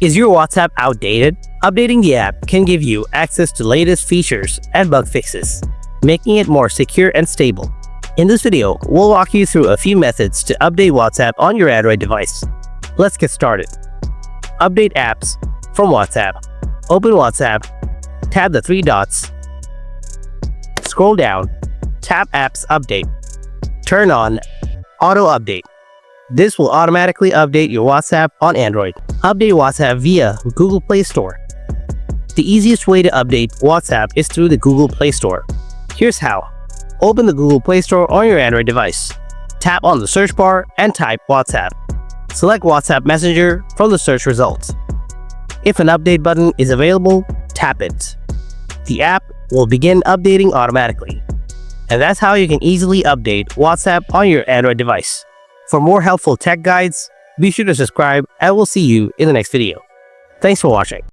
Is your WhatsApp outdated? Updating the app can give you access to latest features and bug fixes, making it more secure and stable. In this video, we'll walk you through a few methods to update WhatsApp on your Android device. Let's get started. Update apps from WhatsApp. Open WhatsApp, tap the three dots, scroll down, tap Apps Update. Turn on Auto Update. This will automatically update your WhatsApp on Android. Update WhatsApp via Google Play Store. The easiest way to update WhatsApp is through the Google Play Store. Here's how. Open the Google Play Store on your Android device. Tap on the search bar and type WhatsApp. Select WhatsApp Messenger from the search results. If an update button is available, tap it. The app will begin updating automatically. And that's how you can easily update WhatsApp on your Android device. For more helpful tech guides, be sure to subscribe and we'll see you in the next video. Thanks for watching.